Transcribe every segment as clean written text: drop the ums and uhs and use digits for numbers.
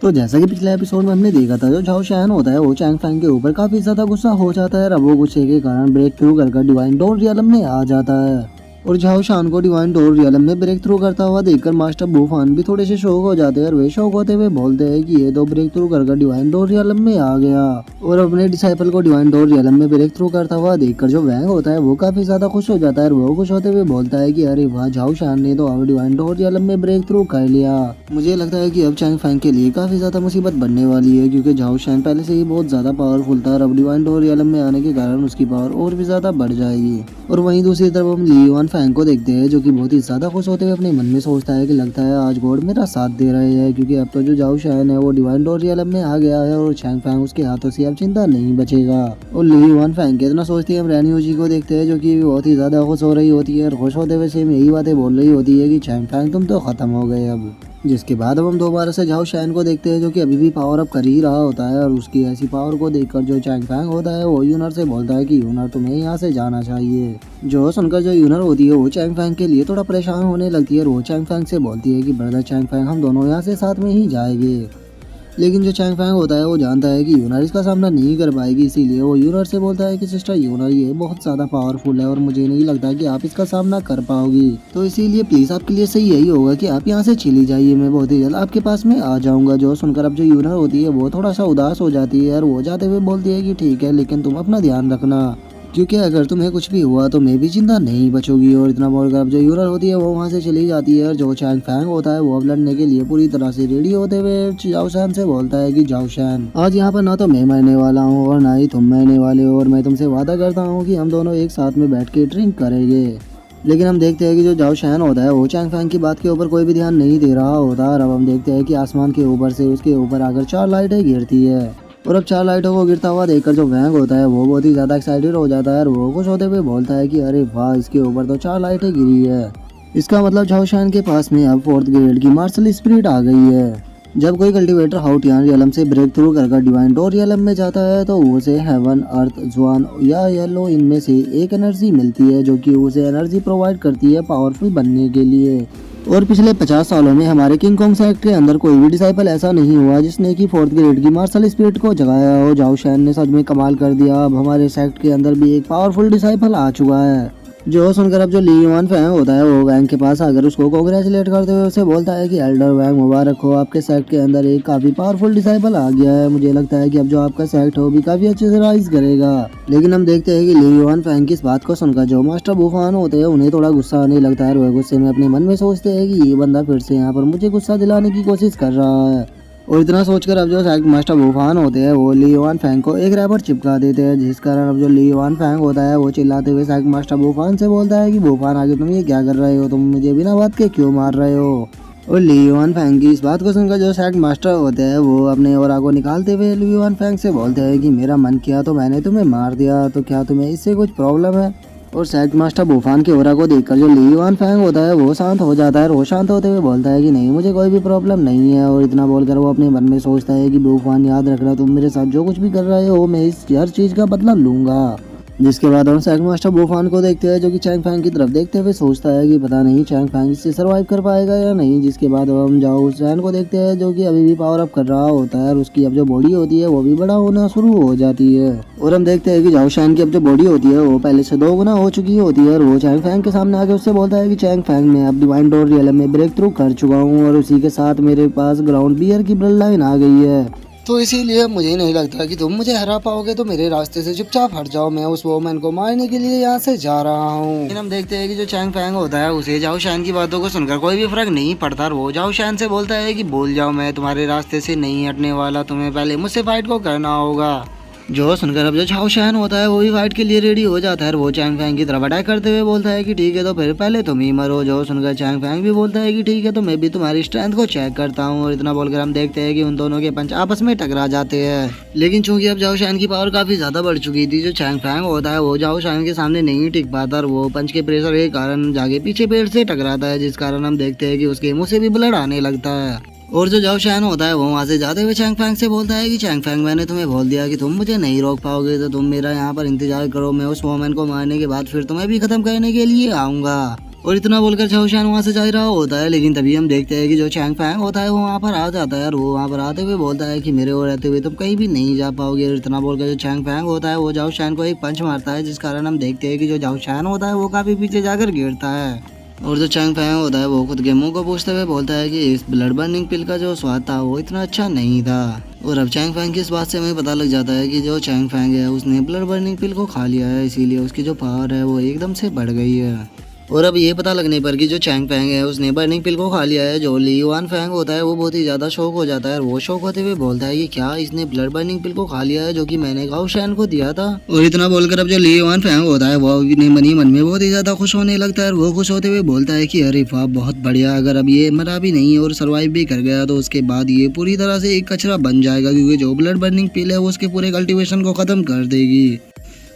तो जैसा कि पिछले एपिसोड में हमने देखा था, जो झाओ शैन होता है वो चैंग फैंग के ऊपर काफी ज्यादा गुस्सा हो जाता है और अब वो गुस्से के कारण ब्रेक थ्रू कर डिवाइन डोर रियलम में आ जाता है। और झाओ शान को डिवाइन डोर रियलम में ब्रेक थ्रू करता हुआ देखकर मास्टर बुफान भी थोड़े से शौक हो जाते हैं और वे शौक होते हुए बोलते हैं कि ये तो ब्रेक थ्रू कर डिवाइन डोर रियलम में आ गया। और अपने डिसाइपल को डिवाइन डोर रियलम में ब्रेक थ्रू करता हुआ देखकर जो वैंग होता है वो काफी ज्यादा खुश हो जाता है और वो खुश होते हुए बोलता है कि अरे वाह, झाओ शान ने तो अब डिवाइन डोर रियलम में ब्रेक थ्रू कर लिया। मुझे लगता है कि अब चैंग फैंग के लिए काफी ज्यादा मुसीबत बनने वाली है, क्योंकि झाओ शान पहले से ही बहुत ज्यादा पावरफुल था और अब डिवाइन डोर रियलम में आने के कारण उसकी पावर और भी ज्यादा बढ़ जाएगी। और वहीं दूसरी तरफ हम ली युआन फैंग को देखते हैं, जो कि बहुत ही ज्यादा खुश होते हुए अपने मन में सोचता है कि लगता है आज गॉड मेरा साथ दे रहे हैं, क्योंकि अब तो जो झाओ शान है वो डिवाइन डोर रियलम में आ गया है और चैंग फैंग उसके हाथों से अब चिंता नहीं बचेगा। और ली युआन फैंग के इतना सोचते हैं हम रैनी जी को देखते हैं, जो कि बहुत ही ज्यादा खुश हो रही होती है और खुश होते हुए सेम यही बातें बोल रही होती है कि चैंग फैंग तुम तो खत्म हो गए अब। जिसके बाद अब हम दोबारा से झाओ शैन को देखते हैं, जो कि अभी भी पावर अप कर ही रहा होता है और उसकी ऐसी पावर को देखकर जो चैंग फैंग होता है वो यूनर से बोलता है कि यूनर तुम्हें यहाँ से जाना चाहिए। जो सुनकर जो यूनर होती है वो चैंग फैंग के लिए थोड़ा परेशान होने लगती है और वो चैंग फैंग से बोलती है कि ब्रदर चैंग फैंग, हम दोनों यहाँ से साथ में ही जाएंगे। लेकिन जो चैंग फैंग होता है वो जानता है कि यूनर इसका सामना नहीं कर पाएगी, इसीलिए वो यूनर से बोलता है कि सिस्टर यूनर, ये बहुत ज़्यादा पावरफुल है और मुझे नहीं लगता कि आप इसका सामना कर पाओगी, तो इसीलिए प्लीज़ आपके लिए सही यही होगा कि आप यहाँ से चली जाइए, मैं बहुत ही जल्द आपके पास में आ जाऊँगा। जो सुनकर अब जो यूनर होती है वो थोड़ा सा उदास हो जाती है और वो जाते हुए बोलती है कि ठीक है, लेकिन तुम अपना ध्यान रखना, क्योंकि अगर तुम्हें कुछ भी हुआ तो मैं भी जिंदा नहीं बचूंगी। और इतना बोलकर अब जो यूनर होती है वो वहाँ से चली जाती है और जो चैंग फैंग होता है वो अब लड़ने के लिए पूरी तरह से रेडी होते हुए झाओ शैन से बोलता है कि झाओ शैन, आज यहाँ पर ना तो मैं मरने वाला हूँ और ना ही तुम मरने वाले हो, और मैं तुमसे वादा करता हूँ कि हम दोनों एक साथ में बैठ के ड्रिंक करेंगे। लेकिन हम देखते हैं कि जो झाओ शैन होता है वो चैंग फैंग की बात के ऊपर कोई भी ध्यान नहीं दे रहा होता और अब हम देखते हैं कि आसमान के ऊपर से उसके ऊपर आकर 4 लाइटें गिरती है। और अब 4 लाइटों को गिरता हुआ देखकर जो वैंग होता है वो बहुत ही ज्यादा एक्साइटेड हो जाता है और वो खुश होते हुए बोलता है कि अरे वाह, इसके ऊपर तो 4 लाइटें गिरी है, इसका मतलब झाओ शैन के पास में अब 4th ग्रेड की मार्शल स्पिरिट आ गई है। जब कोई कल्टीवेटर हाउटियान रियलम से ब्रेक थ्रू कर डिवाइन डोर रियलम में जाता है तो उसे हेवन, अर्थ, ज्वान या येलो इनमें से एक एनर्जी मिलती है, जो कि उसे एनर्जी प्रोवाइड करती है पावरफुल बनने के लिए। और पिछले 50 सालों में हमारे किंग कॉन्ग सेक्ट के अंदर कोई भी डिसाइपल ऐसा नहीं हुआ जिसने कि 4th ग्रेड की मार्शल स्पिरिट को जगाया हो। झाओ शैन ने सच में कमाल कर दिया, अब हमारे सेक्ट के अंदर भी एक पावरफुल डिसाइपल आ चुका है। जो सुनकर अब जो ली युआन फैंग होता है वो वैंग के पास आकर उसको कांग्रेचुलेट करते हुए उसे बोलता है कि एल्डर वैंग, मुबारक हो, आपके सेक्ट के अंदर एक काफी पावरफुल डिसाइपल आ गया है, मुझे लगता है कि अब जो आपका सेक्ट हो भी काफी अच्छे से राइज करेगा। लेकिन हम देखते हैं कि ली युआन फैंग की इस बात को सुनकर जो मास्टर बुफान होते हैं उन्हें थोड़ा गुस्सा आने लगता है और वह गुस्से में अपने मन में सोचते हैं कि ये बंदा फिर से यहाँ पर मुझे गुस्सा दिलाने की कोशिश कर रहा है। और इतना सोचकर अब जो सेक्ट मास्टर बुफान होते हैं वो ली युआन फैंग को एक रैपर चिपका देते हैं, जिस कारण अब जो ली युआन फैंग होता है वो चिल्लाते हुए सेक्ट मास्टर बुफान से बोलता है कि बुफान, आगे तुम ये क्या कर रहे हो, तुम मुझे बिना बात के क्यों मार रहे हो। और ली युआन फैंग की इस बात को सुनकर जो सेक्ट मास्टर होते हैं वो अपने ओरा को निकालते हुए ली युआन फैंग से बोलते हैं कि मेरा मन किया तो मैंने तुम्हें मार दिया, तो क्या तुम्हें इससे कुछ प्रॉब्लम है। और सेक्ट मास्टर बुफान के ओरा को देखकर जो ली युआन फैंग होता है वो शांत हो जाता है और वो शांत होते हुए बोलता है कि नहीं, मुझे कोई भी प्रॉब्लम नहीं है। और इतना बोलकर वो अपने मन में सोचता है कि बुफान, याद रखना, तुम मेरे साथ जो कुछ भी कर रहे हो मैं इस हर चीज़ का बदला लूंगा। जिसके बाद हम सेक्ट मास्टर बुफान को देखते हैं, जो कि चैंग फैंग की तरफ देखते हुए सोचता है कि पता नहीं चैंग फैंग इससे सर्वाइव कर पाएगा या नहीं। जिसके बाद हम झाओ शैन को देखते हैं, जो कि अभी भी पावर अप कर रहा होता है और उसकी अब जो बॉडी होती है वो भी बड़ा होना शुरू हो जाती है। और हम देखते हैं कि झाओ शैन की अब जो बॉडी होती है वो पहले से 2 गुना हो चुकी होती है और वो चैंग फैंग के सामने आके उससे बोलता है कि चैंग फैंग, मैं अब डिवाइन डोर रियलम में ब्रेक थ्रू कर चुका हूँ और उसी के साथ मेरे पास ग्राउंड बियर की ब्लड लाइन आ गई है, तो इसीलिए मुझे नहीं लगता कि तुम मुझे हरा पाओगे, तो मेरे रास्ते से चुपचाप हट जाओ, मैं उस वोमैन को मारने के लिए यहाँ से जा रहा हूँ। लेकिन हम देखते हैं कि जो चैंग फैंग होता है उसे झाओ शैन की बातों को सुनकर कोई भी फर्क नहीं पड़ता और वो झाओ शैन से बोलता है कि भूल जाओ, मैं तुम्हारे रास्ते से नहीं हटने वाला, तुम्हें पहले मुझसे फाइट को करना होगा। जो सुनकर अब जो झाओ शैन होता है वो भी फाइट के लिए रेडी हो जाता है और वो चैंग फैंग की तरफ अटैक करते हुए बोलता है कि ठीक है, तो फिर पहले तुम ही मरो। जो सुनकर चैंग फैंग भी बोलता है कि ठीक है, तो मैं भी तुम्हारी स्ट्रेंथ को चेक करता हूँ। और इतना बोलकर हम देखते हैं कि उन दोनों के पंच आपस में टकरा जाते हैं। लेकिन चूंकि अब झाओ शैन की पावर काफी ज्यादा बढ़ चुकी थी, जो चैंग फैंग होता है वो झाओ शैन के सामने नहीं टिक पाता और वो पंच के प्रेशर के कारण जाके पीछे पेड़ से टकराता है, जिस कारण हम देखते हैं कि उसके मुंह से भी ब्लड आने लगता है। और जो झाओ शैन होता है वो वहाँ से जाते हुए चैंग फैंग से बोलता है कि चैंग फैंग, मैंने तुम्हें बोल दिया कि तुम मुझे नहीं रोक पाओगे, तो तुम मेरा यहाँ पर इंतजार करो, मैं उस वोमैन को मारने के बाद फिर तुम्हें भी खत्म करने के लिए आऊँगा। और इतना बोलकर झाओशान वहाँ से जा रहा होता है, लेकिन तभी हम देखते हैं कि जो चैंग फैंग होता है वो वहाँ पर आ जाता है और वो वहाँ पर आते हुए बोलता है कि मेरे और रहते हुए तुम कहीं भी नहीं जा पाओगे। और इतना बोलकर जो चैंग फैंग होता है वो झाओशान को एक पंच मारता है, जिस कारण हम देखते हैं कि जो झाओशान होता है वो काफी पीछे जाकर गिरता है। और जो चैंग फैंग होता है वो खुद के मुंह को पूछते हुए बोलता है कि इस ब्लड बर्निंग पिल का जो स्वाद था वो इतना अच्छा नहीं था। और अब चैंग फैंग की इस बात से हमें पता लग जाता है कि जो चैंग फैंग है उसने ब्लड बर्निंग पिल को खा लिया है, इसीलिए उसकी जो पावर है वो एकदम से बढ़ गई है। और अब ये पता लगने पर कि जो चैंग फैंग है उसने बर्निंग पिल को खा लिया है, जो ली युआन फैंग होता है वो बहुत ही ज्यादा शौक हो जाता है। और वो शौक होते हुए बोलता है कि क्या इसने ब्लड बर्निंग पिल को खा लिया है जो कि मैंने झाओशान को दिया था। और इतना बोलकर अब जो ली युआन फैंग होता है वो अपने मन ही मन में बहुत ही ज्यादा खुश होने लगता है। और वो खुश होते हुए बोलता है कि अरे वाह बहुत बढ़िया, अगर अब ये मरा भी नहीं और सर्वाइव भी कर गया तो उसके बाद ये पूरी तरह से एक कचरा बन जाएगा, क्योंकि जो ब्लड बर्निंग पिल है वो उसके पूरे कल्टीवेशन को खत्म कर देगी।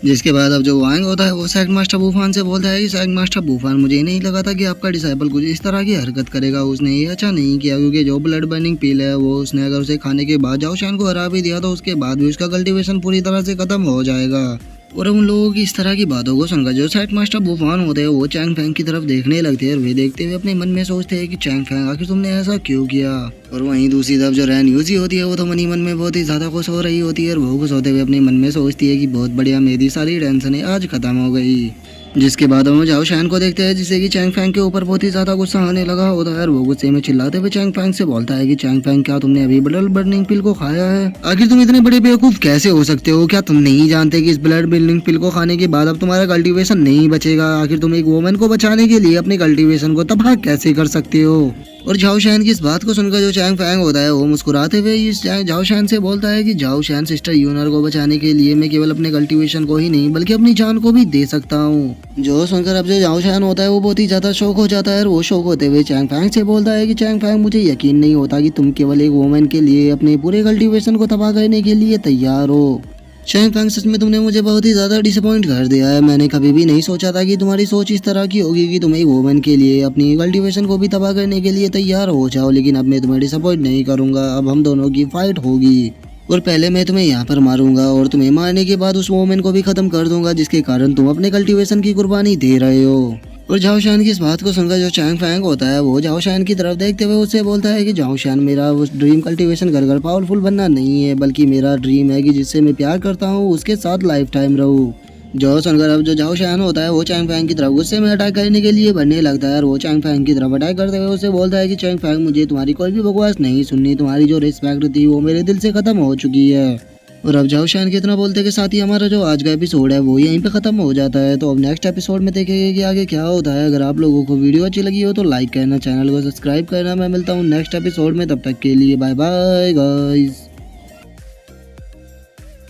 जिसके बाद अब जो वांग होता है वो सेक्ट मास्टर बूफान से बोलता है कि सेक्ट मास्टर बूफान, मुझे नहीं लगा था कि आपका डिसाइपल कुछ इस तरह की हरकत करेगा। उसने ये अच्छा नहीं किया, क्योंकि जो ब्लड बर्निंग पिल है वो उसने अगर उसे खाने के बाद झाओशान को हरा भी दिया तो उसके बाद भी उसका कल्टीवेशन पूरी तरह से खत्म हो जाएगा। और उन लोगों की इस तरह की बातों को सुनकर जो सेक्ट मास्टर बूफान होते हैं वो चैंग फैंग की तरफ देखने लगते हैं। और वे देखते हुए अपने मन में सोचते हैं कि चैंग फैंग आखिर तुमने ऐसा क्यों किया। और वहीं दूसरी तरफ जो रैन यूजी होती है वो तो मन ही मन में बहुत ही ज्यादा खुश हो रही होती है। और वो खुश होते हुए अपने मन में सोचती है कि बहुत बढ़िया, मेरी सारी टेंशनें आज खत्म हो गई। जिसके बाद हम झाओशान को देखते हैं, जिससे कि चैंग फैंग के ऊपर बहुत ही ज्यादा गुस्सा आने लगा होता है। और वो गुस्से में चिल्लाते हुए चैंग फैंग से बोलता है कि चैंग फैंग, क्या तुमने अभी ब्लड बर्निंग पिल को खाया है? आखिर तुम इतने बड़े बेवकूफ कैसे हो सकते हो? क्या तुम नहीं जानते कि इस ब्लड बर्निंग पिल को खाने के बाद अब तुम्हारा कल्टीवेशन नहीं बचेगा? आखिर तुम एक वुमन को बचाने के लिए अपने कल्टीवेशन को तबाह कैसे कर सकते हो? और झाओशान की इस बात को सुनकर जो चैंग फैंग होता है वो मुस्कुराते हुए इस झाओशान से बोलता है कि झाओशान सिस्टर यूनर को बचाने के लिए मैं केवल अपने कल्टीवेशन को ही नहीं बल्कि अपनी जान को भी दे सकता हूँ। जो सुनकर अब जो झाओशान होता है वो बहुत ही ज्यादा शौक हो जाता है। और वो शौक होते हुए चैंग फैंग से बोलता है कि चैंग फैंग, मुझे यकीन नहीं होता कि तुम केवल एक वुमन के लिए अपने पूरे कल्टीवेशन को तबाह करने के लिए तैयार हो। चैंग फैंग, सच में तुमने मुझे बहुत ही ज्यादा डिसअपॉइंट कर दिया है। मैंने कभी भी नहीं सोचा था कि तुम्हारी सोच इस तरह की होगी कि तुम एक वुमन के लिए अपनी कल्टीवेशन को भी तबाह करने के लिए तैयार हो जाओ। लेकिन अब मैं तुम्हें डिसअपॉइंट नहीं करूंगा, अब हम दोनों की फाइट होगी। और पहले मैं तुम्हें यहाँ पर मारूंगा और तुम्हें मारने के बाद उस वुमन को भी खत्म कर दूंगा, जिसके कारण तुम अपने कल्टीवेशन की कुर्बानी दे रहे हो। और झाओशान की इस बात को सुनकर जो चैंग फैंग होता है वो झाओशान की तरफ देखते हुए उससे बोलता है कि झाओशान, मेरा उस ड्रीम कल्टीवेशन कर पावरफुल बनना नहीं है, बल्कि मेरा ड्रीम है कि जिससे मैं प्यार करता हूँ उसके साथ लाइफ टाइम रहूँ। जो सुनकर अब जो झाओशान होता है वो चैंग फैंग की तरफ गुस्से में अटैक करने के लिए बढ़ने लगता है। और वो चैंग फैंग की तरफ अटैक करते हुए उससे बोलता है कि चैंग फैंग, मुझे तुम्हारी कोई भी बकवास नहीं सुननी, तुम्हारी जो रिस्पेक्ट थी वो मेरे दिल से खत्म हो चुकी है। और अब झाओशान के इतना बोलते के साथ ही हमारा जो आज का एपिसोड है वो यहीं पे खत्म हो जाता है। तो अब नेक्स्ट एपिसोड में देखेंगे कि आगे क्या होता है। अगर आप लोगों को वीडियो अच्छी लगी हो तो लाइक करना, चैनल को सब्सक्राइब करना। मैं मिलता हूँ नेक्स्ट एपिसोड में, तब तक के लिए बाय बाय गाइस।